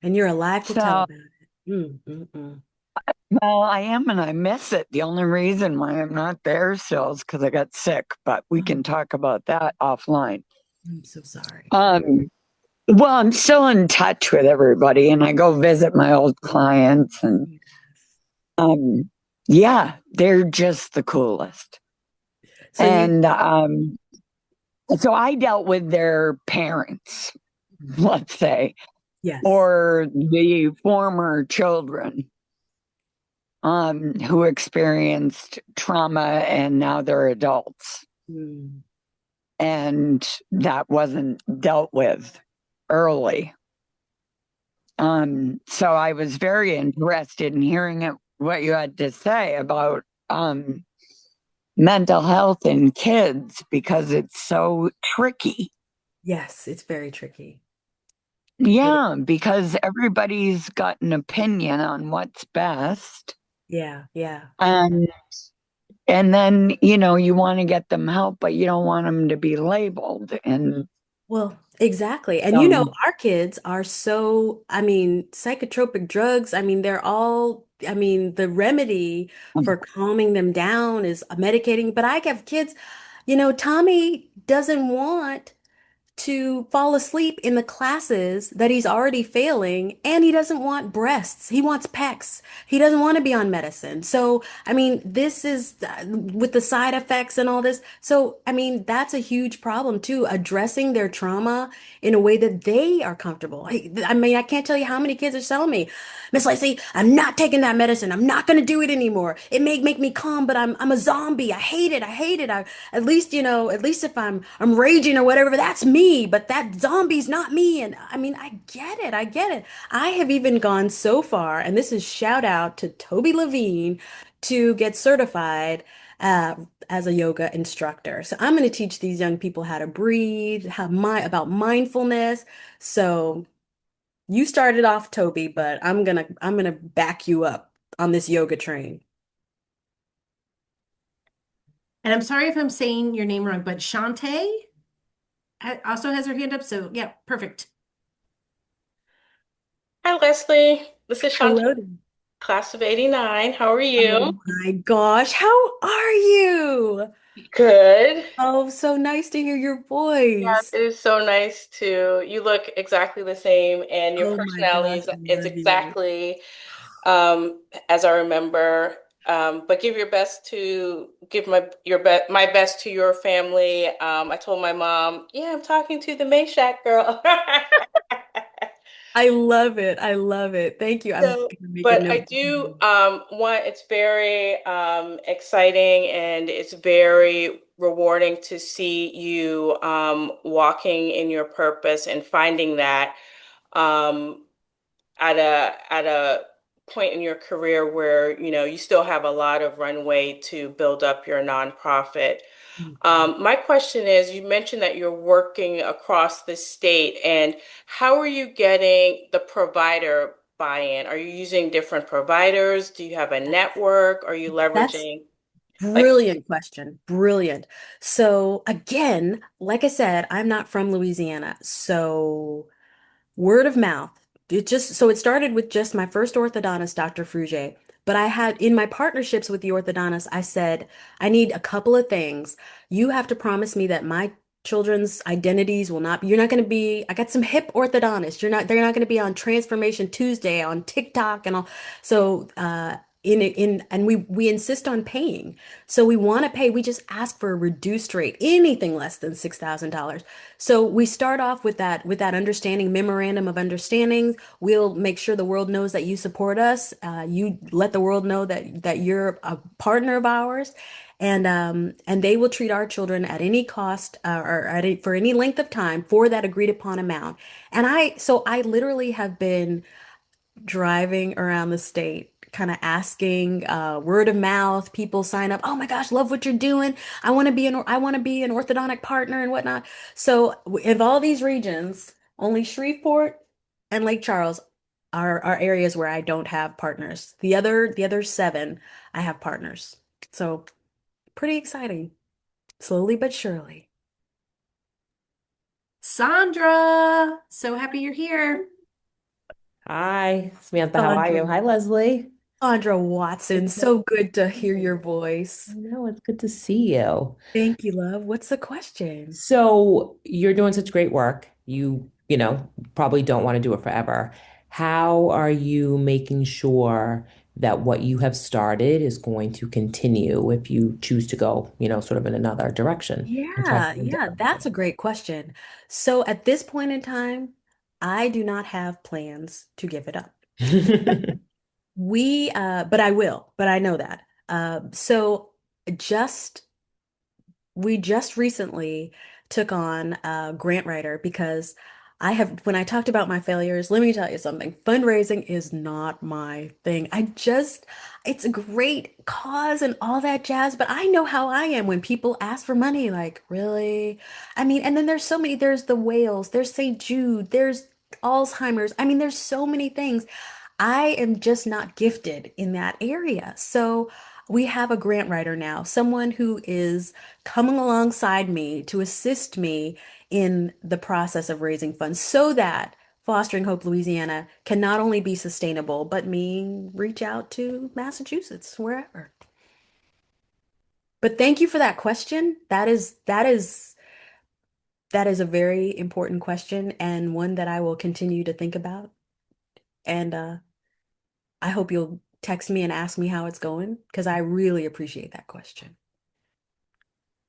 Speaker 2: And you're alive to tell
Speaker 3: So,
Speaker 2: about it. Mm.
Speaker 3: well, I am and I miss it. The only reason why I'm not there still is because I got sick, but we
Speaker 2: Oh,
Speaker 3: can talk about that offline.
Speaker 2: I'm so sorry.
Speaker 3: Um, well, I'm still in touch with everybody and I go visit my old clients and um yeah, they're just the coolest.
Speaker 2: So you,
Speaker 3: And so I dealt with their parents, let's say,
Speaker 2: yes.
Speaker 3: or the former children who experienced trauma and now they're adults.
Speaker 2: Mm,
Speaker 3: And that wasn't dealt with early. So I was very interested in hearing what you had to say about mental health in kids because it's so tricky.
Speaker 2: yes, it's very tricky. It,
Speaker 3: Yeah, because everybody's got an opinion on what's best.
Speaker 2: yeah, yeah.
Speaker 3: And and then, you want to get them help, but you don't want them to be labeled. And
Speaker 2: Well, exactly. And
Speaker 3: Um,
Speaker 2: our kids are so, psychotropic drugs, they're all, the remedy for calming them down is medicating. But I have kids, Tommy doesn't want to fall asleep in the classes that he's already failing, and he doesn't want breasts. He wants pecs. He doesn't want to be on medicine. So, this is with the side effects and all this. So, that's a huge problem too, addressing their trauma in a way that they are comfortable. I can't tell you how many kids are telling me, Miss Lacy, I'm not taking that medicine. I'm not going to do it anymore. It may make me calm, but I'm a zombie. I hate it. I hate it. At least, at least if I'm raging or whatever, that's me, but that zombie's not me. And I get it. I get it. I have even gone so far, and this is shout out to Toby Levine to get certified as a yoga instructor. So I'm going to teach these young people how to breathe, about mindfulness. So you started off, Toby, but I'm gonna back you up on this yoga train.
Speaker 1: And I'm sorry if I'm saying your name wrong, but Shantae also has her hand up. So yeah, perfect.
Speaker 4: Hi, Leslie. This is Shanti,
Speaker 2: Hello.
Speaker 4: class of 89. How are
Speaker 2: Oh
Speaker 4: you?
Speaker 2: my gosh, how are you?
Speaker 4: Good.
Speaker 2: Oh, so nice to hear your
Speaker 4: Yeah,
Speaker 2: voice.
Speaker 4: it is so nice to. You look exactly the same, and your
Speaker 2: Oh my
Speaker 4: personality
Speaker 2: gosh,
Speaker 4: is
Speaker 2: I love you.
Speaker 4: exactly as I remember. But give your best to give my best to your family. I told my mom, yeah, I'm talking to the Meshack girl.
Speaker 2: I love it. I love it. Thank you. I'm
Speaker 4: So,
Speaker 2: gonna make a
Speaker 4: but I
Speaker 2: note.
Speaker 4: do want it's very exciting and it's very rewarding to see you walking in your purpose and finding that um, at a point in your career where you still have a lot of runway to build up your nonprofit.
Speaker 2: Mhm.
Speaker 4: My question is, you mentioned that you're working across the state, and how are you getting the provider buy-in? Are you using different providers? Do you have a network? Are you
Speaker 2: That's
Speaker 4: leveraging like,
Speaker 2: brilliant question. Brilliant. So again, like I said, I'm not from Louisiana. So word of mouth. It started with just my first orthodontist, Dr. Fruge. But I had in my partnerships with the orthodontist, I said, I need a couple of things. You have to promise me that my children's identities will not be, you're not going to be, I got some hip orthodontists. They're not going to be on Transformation Tuesday on TikTok and all. So, and we insist on paying. So we want to pay. We just ask for a reduced rate, anything less than $6,000. So we start off with that understanding memorandum of understanding. We'll make sure the world knows that you support us. You let the world know that you're a partner of ours, and they will treat our children at any cost for any length of time for that agreed upon amount. I literally have been driving around the state, kind of asking, word of mouth, people sign up. Oh my gosh, love what you're doing. I want to be an orthodontic partner and whatnot. So of all these regions, only Shreveport and Lake Charles are areas where I don't have partners. The other seven, I have partners. So pretty exciting, slowly but surely.
Speaker 1: Sandra, so happy you're here.
Speaker 5: Hi, Samantha. How are
Speaker 2: Sandra,
Speaker 5: you? Hi, Leslie.
Speaker 2: Sandra Watson,
Speaker 5: Good to
Speaker 2: so good to
Speaker 5: see
Speaker 2: hear your
Speaker 5: you. I
Speaker 2: voice.
Speaker 5: know it's good to see you.
Speaker 2: Thank you, love. What's the question?
Speaker 5: So you're doing such great work. Probably don't want to do it forever. How are you making sure that what you have started is going to continue if you choose to go, sort of in another direction and try
Speaker 2: Yeah,
Speaker 5: something
Speaker 2: yeah, that's a great question. So at this point in time, I do not have plans to give it up.
Speaker 5: different?
Speaker 2: But I will, but I know that. So just we just recently took on a grant writer because when I talked about my failures, let me tell you something. Fundraising is not my thing. It's a great cause and all that jazz, but I know how I am when people ask for money, like, really? And then there's the whales, there's St. Jude, there's Alzheimer's. There's so many things. I am just not gifted in that area. So we have a grant writer now, someone who is coming alongside me to assist me in the process of raising funds so that Fostering Hope Louisiana can not only be sustainable, but me reach out to Massachusetts, wherever. But thank you for that question. That is a very important question and one that I will continue to think about. And I hope you'll text me and ask me how it's going because I really appreciate that question.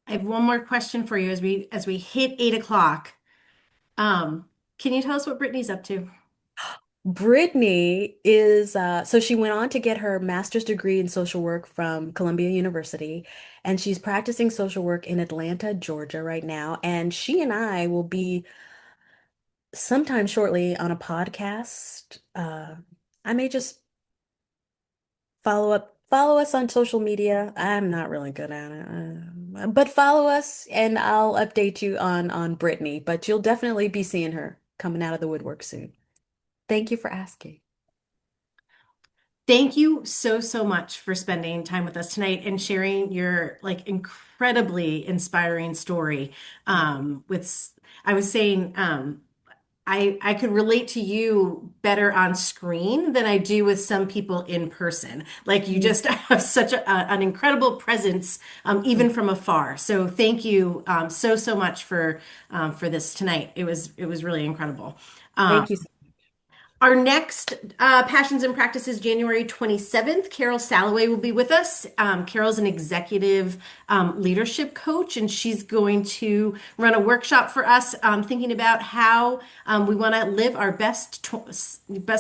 Speaker 1: I have one more question for you as we hit 8 o'clock. Can you tell us what Brittany's up to?
Speaker 2: Brittany is, so she went on to get her master's degree in social work from Columbia University, and she's practicing social work in Atlanta, Georgia right now. And she and I will be sometime shortly on a podcast. I may just follow us on social media. I'm not really good at it, but follow us and I'll update you on Brittany. But you'll definitely be seeing her coming out of the woodwork soon. Thank you for asking.
Speaker 1: Thank you so, so much for spending time with us tonight and sharing your like incredibly inspiring story. I was saying, I could relate to you better on screen than I do with some people in person. Like you just have such an incredible presence, even from afar. So thank you, so, so much for this tonight. It was really incredible.
Speaker 2: Thank you.
Speaker 1: Our next Passions and Practices, January 27th. Carol Salloway will be with us. Carol's an executive leadership coach, and she's going to run a workshop for us thinking about how we want to live our best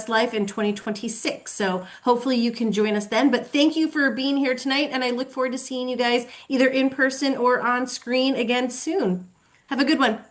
Speaker 1: life in 2026. So hopefully you can join us then. But thank you for being here tonight, and I look forward to seeing you guys either in person or on screen again soon. Have a good one.